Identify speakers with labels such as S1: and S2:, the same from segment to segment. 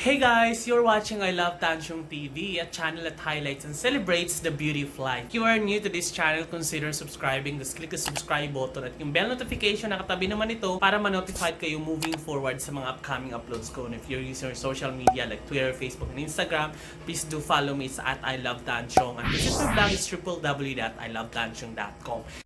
S1: Hey guys, you're watching I Love Tansyong TV, a channel that highlights and celebrates the beauty of life. If you are new to this channel, consider subscribing. Just click the subscribe button at yung bell notification na katabi naman ito para ma-notified kayo moving forward sa mga upcoming uploads ko. And if you're using your social media like Twitter, Facebook, and Instagram, please do follow me at I Love Tansyong. And this vlog is www.ilovetansyong.com.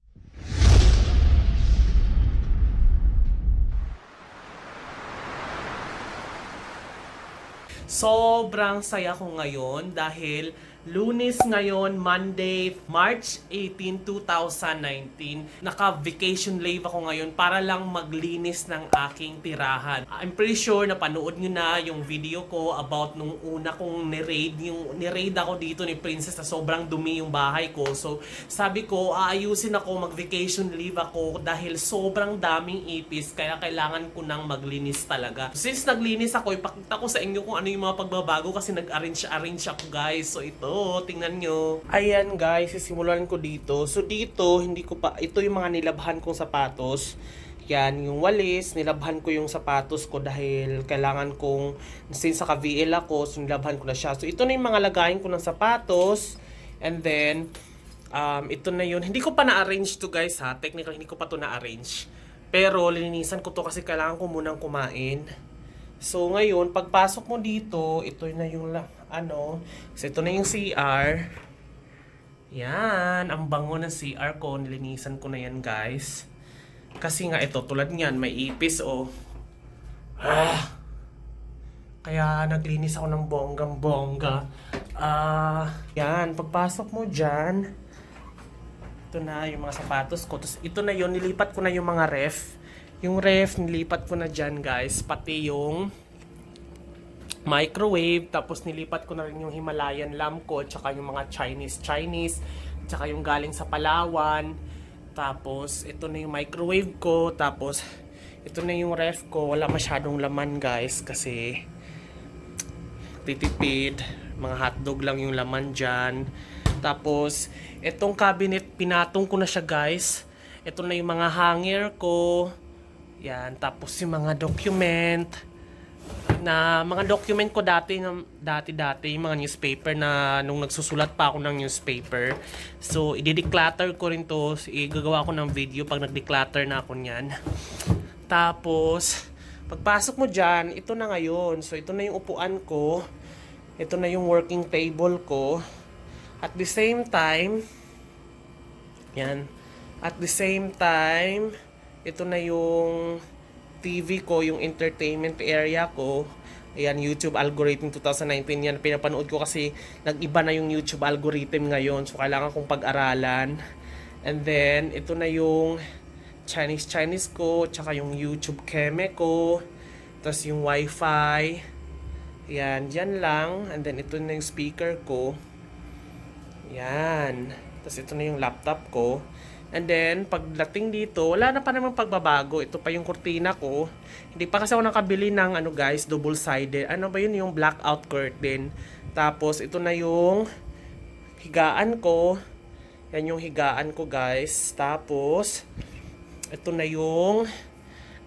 S1: Sobrang saya ko ngayon dahil Lunes ngayon, Monday, March 18, 2019. Naka-vacation leave ako ngayon para lang maglinis ng aking tirahan. I'm pretty sure na panood nyo na yung video ko about nung una kong ni-raid ako dito ni Princess na sobrang dumi yung bahay ko. So sabi ko, aayusin ako, mag-vacation leave ako dahil sobrang daming ipis kaya kailangan ko nang maglinis talaga. Since naglinis ako, ipakita ko sa inyo kung ano yung mga pagbabago kasi nag-arrange ako guys. So ito, tingnan nyo. Ayan guys, sisimulan ko dito. So dito, ito yung mga nilabhan kong sapatos. Yan, yung walis, nilabhan ko yung sapatos ko dahil kailangan kong, since naka-VL ako, so nilabhan ko na siya. So ito na yung mga lagayin ko ng sapatos. And then, ito na yun. Hindi ko pa na-arrange to guys ha. Technically, hindi ko pa to na-arrange. Pero, linisan ko to kasi kailangan ko munang kumain. So ngayon, pagpasok mo dito, ito na yung so ito na yung CR. Yan, ang bango ng CR ko, nilinisan ko na yan, guys. Kasi nga ito, tulad niyan, may ipis Kaya naglinis ako ng bonggang-bongga. Yan, pagpasok mo dyan, ito na yung mga sapatos ko. Tapos ito na yun, nilipat ko na yung mga ref. Yung ref, nilipat ko na dyan guys, pati yung microwave, tapos nilipat ko na rin yung Himalayan lamp ko, tsaka yung mga Chinese, tsaka yung galing sa Palawan. Tapos, ito na yung microwave ko, tapos, ito na yung ref ko, wala masyadong laman guys, kasi titipid, mga hotdog lang yung laman dyan. Tapos, itong cabinet, pinatong ko na siya guys. Ito na yung mga hanger ko. Yan, tapos yung mga document ko dati, yung mga newspaper na nung nagsusulat pa ako ng newspaper. So, i-declutter ko rin to. Igagawa ko ng video pag nag-declutter na ako niyan. Tapos, pagpasok mo dyan, ito na ngayon. So, ito na yung upuan ko. Ito na yung working table ko. At the same time, ito na yung TV ko, yung entertainment area ko. Ayan, YouTube algorithm 2019 yan. Pinapanood ko kasi nag-iba na yung YouTube algorithm ngayon. So, kailangan kong pag-aralan. And then, ito na yung Chinese ko, tsaka yung YouTube Keme ko. Tapos yung Wi-Fi. Ayan, dyan lang. And then, ito na yung speaker ko. Ayan. Tapos, ito na yung laptop ko. And then, pagdating dito, wala na pa namang pagbabago. Ito pa yung kurtina ko. Hindi pa kasi ako nakabili ng guys, double-sided. Ano ba yun? Yung blackout curtain. Tapos, ito na yung higaan ko. Yan yung higaan ko, guys. Tapos, ito na yung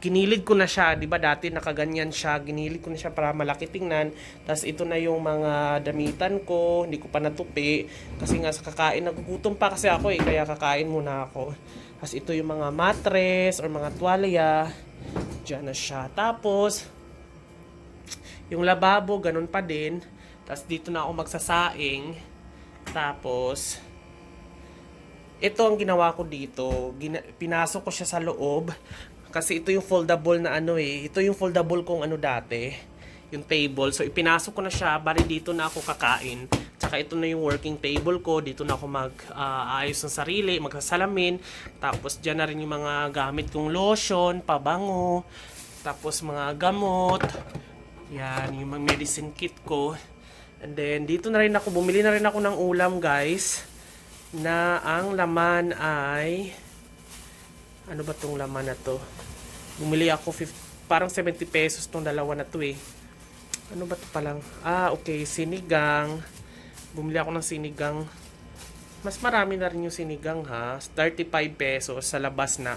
S1: ginilid ko na siya. Diba dati nakaganyan siya. Ginilid ko na siya para malaki tingnan. Tapos ito na yung mga damitan ko. Hindi ko pa natupi. Kasi nga sa kakain, nagugutom pa kasi ako kaya kakain muna ako. Tapos ito yung mga mattress or mga tuwalya. Diyan na siya. Tapos, yung lababo, ganun pa din. Tapos dito na ako magsasaing. Tapos, ito ang ginawa ko dito. Pinasok ko siya sa loob. Kasi ito yung foldable na ito yung foldable kong dati, yung table. So ipinasok ko na siya, bali dito na ako kakain. Tsaka ito na yung working table ko, dito na ako mag-ayos ng sarili, magsasalamin. Tapos dyan na rin yung mga gamit kong lotion, pabango, tapos mga gamot. Yan, yung mga medicine kit ko. And then dito na rin ako, bumili na rin ako ng ulam guys, na ang laman ay, ano ba tong laman na to? Bumili ako parang 70 pesos tong dalawa na to Ano ba to palang? Okay, sinigang. Bumili ako ng sinigang. Mas marami na rin yung sinigang ha. 35 pesos sa labas na.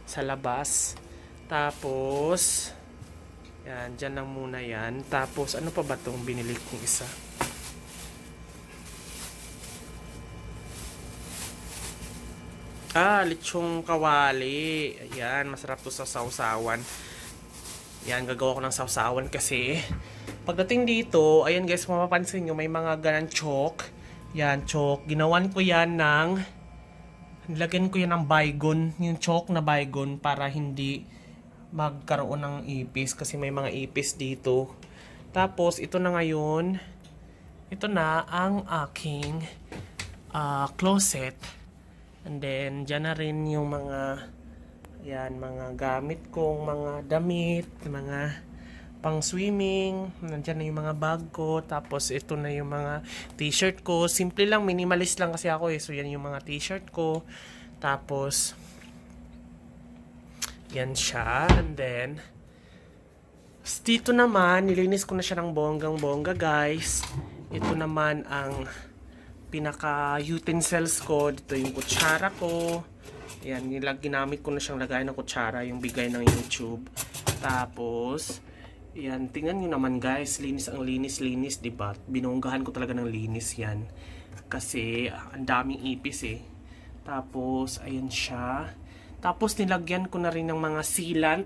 S1: Sa labas. Tapos Yan, dyan lang muna yan. Tapos, ano pa ba itong binili kong isa? Lechong kawali. Ayan, masarap to sa sausawan. Yan, gagawa ko ng sausawan kasi pagdating dito, ayan guys, kung mapapansin nyo, may mga ganang chok. Yan, chok. Ginawan ko yan ng, nilagyan ko yan ng baygon, yung chok na baygon para hindi magkaroon ng ipis kasi may mga ipis dito. Tapos, ito na ngayon, ito na ang aking closet. And then, dyan na rin yung mga, yan, mga gamit kong mga damit, mga pang swimming. Nandyan na yung mga bag ko. Tapos, ito na yung mga t-shirt ko. Simple lang, minimalist lang kasi ako eh. So, yan yung mga t-shirt ko. Tapos, yan siya. And then, dito naman, nilinis ko na siya ng bonggang-bongga, guys. Ito naman ang pinaka utensils ko. Dito yung kutsara ko. Ayan, ginamit ko na siyang lagay ng kutsara, yung bigay ng YouTube. Tapos, ayan, tingnan nyo naman guys, linis ang linis-linis, diba? Binonggahan ko talaga ng linis yan. Kasi, ang daming ipis eh. Tapos, ayan siya. Tapos, nilagyan ko na rin ng mga sealant.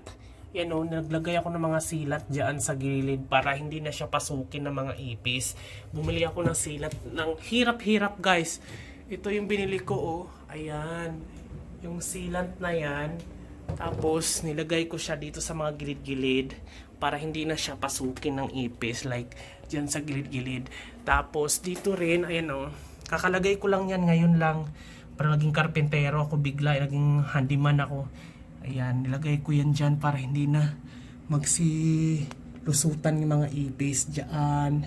S1: Yan o, naglagay ako ng mga sealant dyan sa gilid para hindi na siya pasukin ng mga ipis. Bumili ako ng sealant ng hirap-hirap guys. Ito yung binili ko oh. Ayan. Yung sealant na yan. Tapos nilagay ko siya dito sa mga gilid-gilid para hindi na siya pasukin ng ipis. Like dyan sa gilid-gilid. Tapos dito rin, ayan o. Kakalagay ko lang yan ngayon lang. Para naging karpentero ako bigla. Naging handyman ako. Ayan, nilagay ko yan dyan para hindi na magsilusutan yung mga ipis dyan.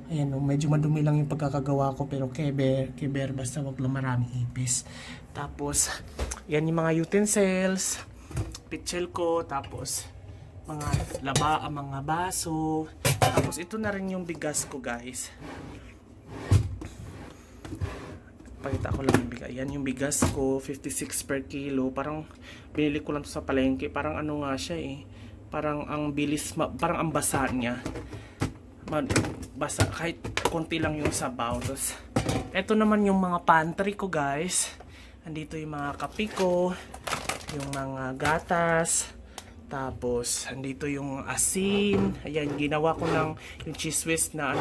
S1: Ayan, medyo madumi lang yung pagkakagawa ko pero keber, basta wag lang maraming ipis. Tapos, yan yung mga utensils, pitchel ko, tapos mga mga baso. Tapos ito na rin yung bigas ko guys. Pakita ko lang yung bigas. Yan yung bigas ko, 56 per kilo. Parang binili ko lang to sa palengke. Parang ano nga siya eh. Parang ang bilis, parang ang basa niya. Basa, kahit konti lang yung sabaw. Tapos, eto naman yung mga pantry ko guys. Andito yung mga kape ko, yung mga gatas. Tapos, andito yung asin. Ayan, ginawa ko ng yung cheese whiz na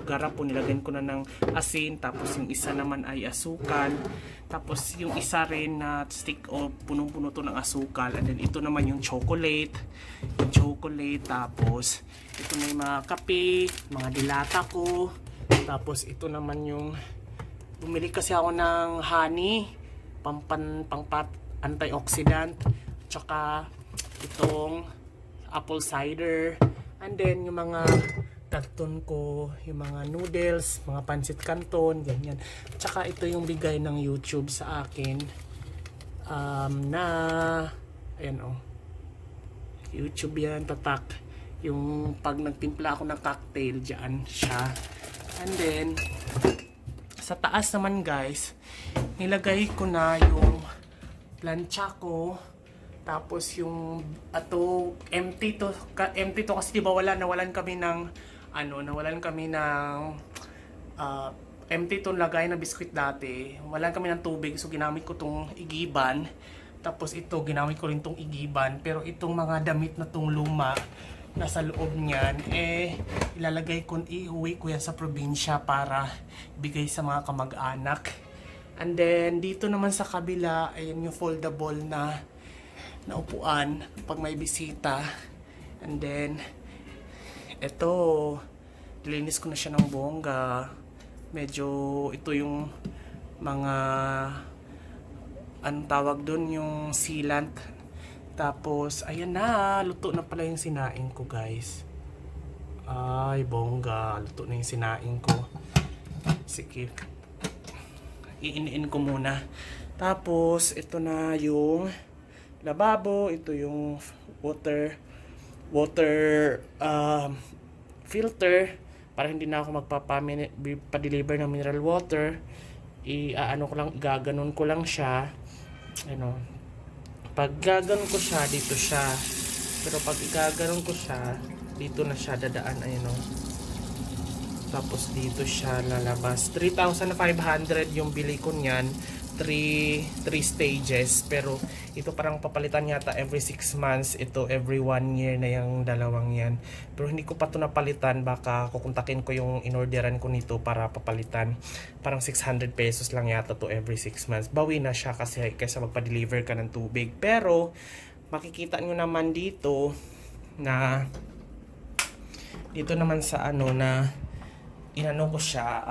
S1: garap po, nilagyan ko na ng asin. Tapos, yung isa naman ay asukal. Tapos, yung isa rin na stick o punong-puno to ng asukal. And then, ito naman yung chocolate. Yung chocolate. Tapos, ito na yung mga kape, mga dilata ko. Tapos, ito naman yung bumili kasi ako ng honey. Antioxidant. Tsaka itong apple cider. And then yung mga karton ko, yung mga noodles, mga pancit canton, ganyan. Tsaka ito yung bigay ng YouTube sa akin. Ayan o. YouTube yan, tatak. Yung pag nagtimpla ako ng cocktail, dyan siya. And then, sa taas naman guys, nilagay ko na yung plancha ko. Tapos yung empty to kasi 'di ba nawalan kami ng empty tong lagay na biskwit dati. Walan kami ng tubig so ginamit ko tong igiban. Tapos ito ginamit ko rin tong igiban, pero itong mga damit na tong luma nasa loob niyan iuwi ko yan sa probinsya para bigay sa mga kamag-anak. And then dito naman sa kabila, ayan yung foldable na upuan pag may bisita. And then ito, nilinis ko na siya ng bongga. Medyo ito yung mga anong tawag doon, yung sealant. Tapos ayan na, luto na pala yung sinaing ko guys. Ay bongga, luto na yung sinaing ko. Sige, iin-in ko muna. Tapos ito na yung lababo, ito yung water filter para hindi na ako magpa-deliver ng mineral water. Gaganon ko lang siya. Pag gaganon ko siya, dito siya Pero pag igaganon ko siya, dito na siya dadaan, ayun o. Tapos dito siya lalabas. 3,500 yung bili ko niyan. 3 stages. Pero ito parang papalitan yata every 6 months. Ito every 1 year na yung dalawang yan. Pero hindi ko pa ito napalitan. Baka kukontakin ko yung inorderan ko nito para papalitan. Parang 600 pesos lang yata to every 6 months. Bawi na siya kasi kaysa magpa-deliver ka ng tubig. Pero makikita nyo naman dito na dito naman sa ano na inano ko siya,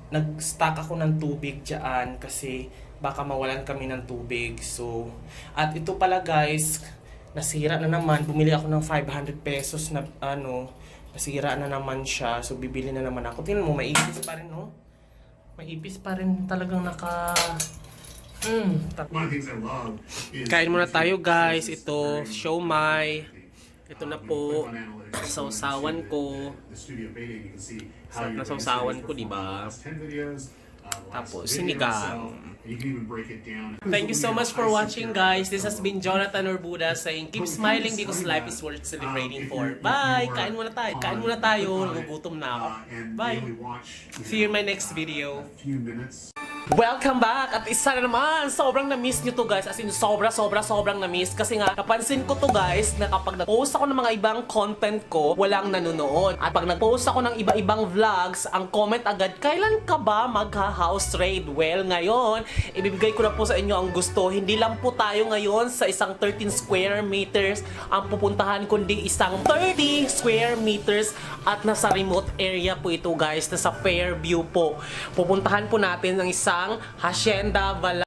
S1: nag-stock ako ng tubig dyan kasi baka mawalan kami ng tubig. So, at ito pala guys, nasira na naman. Bumili ako ng 500 pesos na ano, nasira na naman siya. So, bibili na naman ako. Tingnan mo, maipis pa rin, no? Maipis pa rin, talagang naka... Kain muna tayo guys. Ito, siomai. Ito na po, sausawan ko. Sarap na sausawan ko, di ba? Tapos, sinigang. Thank you so much for watching, guys. This has been Jonathan Orbuda saying, keep smiling because life is worth celebrating for. Bye! Kain muna tayo. Kain muna tayo. Nagugutom na ako. Bye! See you in my next video. Welcome back! At isa na naman, sobrang na-miss nyo to guys. As in, sobrang na-miss. Kasi nga, napansin ko to guys, na kapag nag-post ako ng mga ibang content ko, walang nanonood. At pag nag-post ako ng iba-ibang vlogs, ang comment agad, kailan ka ba magha-house raid? Well, ngayon, ibibigay ko na po sa inyo ang gusto. Hindi lang po tayo ngayon sa isang 13 square meters ang pupuntahan, kundi isang 30 square meters at nasa remote area po ito guys. Nasa Fairview po. Pupuntahan po natin ang isang Hacienda Val